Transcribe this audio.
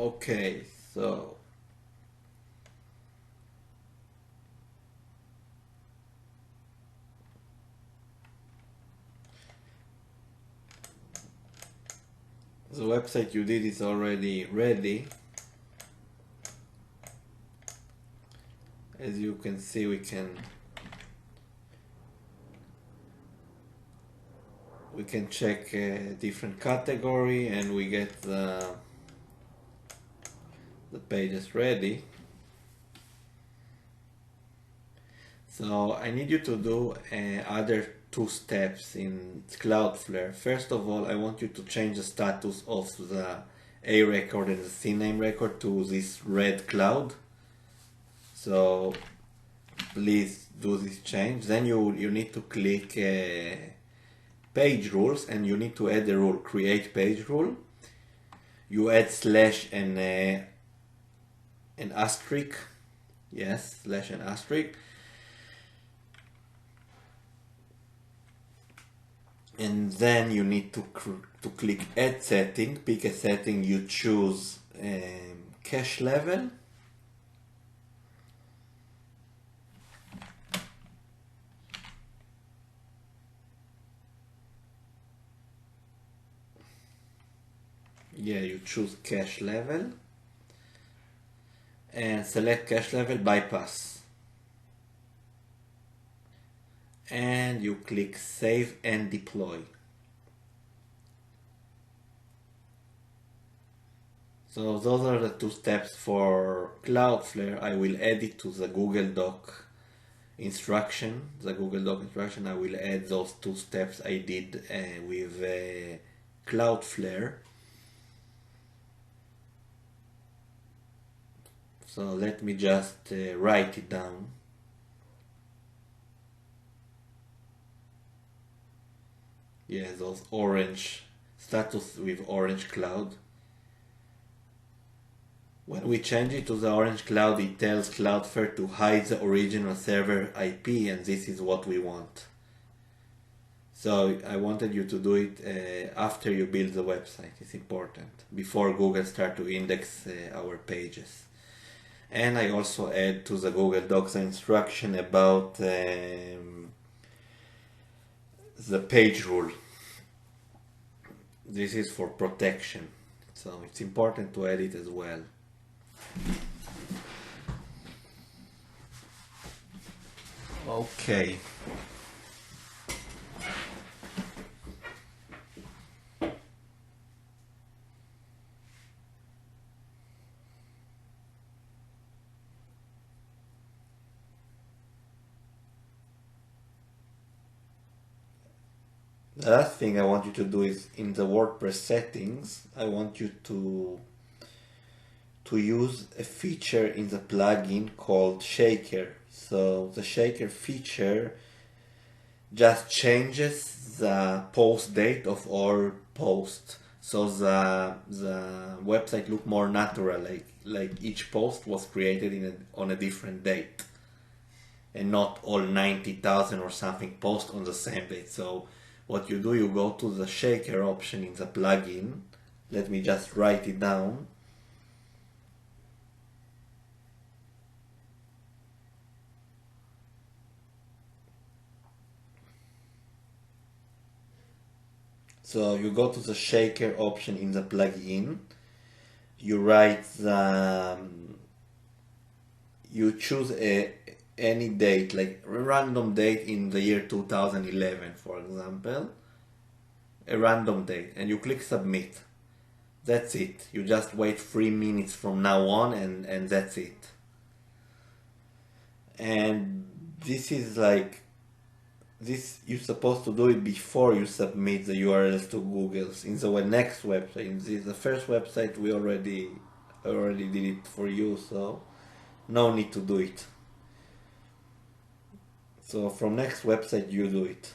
Okay, so the website you did is already ready. As you can see, we can check a different category and we get the pages ready. So I need you to do other two steps in Cloudflare. First of all, I want you to change the status of the A record and the CNAME record to this red cloud. So please do this change. Then you need to click page rules and you need to add the rule create page rule. You add slash and an asterisk. Yes, slash and asterisk. And then you need to click add setting, pick a setting, you choose cache level. Yeah, you choose cache level and select cache level bypass. And you click save and deploy. So those are the two steps for Cloudflare. I will add it to the Google Doc instruction. I will add those two steps I did with Cloudflare. So let me just write it down. Yeah, those orange status with orange cloud. When we change it to the orange cloud, it tells Cloudflare to hide the original server IP, and this is what we want. So I wanted you to do it after you build the website. It's important, before Google start to index our pages. And I also add to the Google Docs instruction about the page rule. This is for protection, so it's important to add it as well. Okay. The last thing I want you to do is in the WordPress settings, I want you to use a feature in the plugin called Shaker. So the Shaker feature just changes the post date of all posts. So the website look more natural, like each post was created on a different date and not all 90,000 or something posts on the same date. So what you do, you go to the Shaker option in the plugin. Let me just write it down. So you go to the Shaker option in the plugin. You write you choose any date, like a random date in the year 2011, for example, a random date, and you click submit. That's it. You just wait 3 minutes from now on, and that's it. And this is like this, you're supposed to do it before you submit the URLs to Google. In the next website, in the first website, we already did it for you, so no need to do it. So from next website you do it.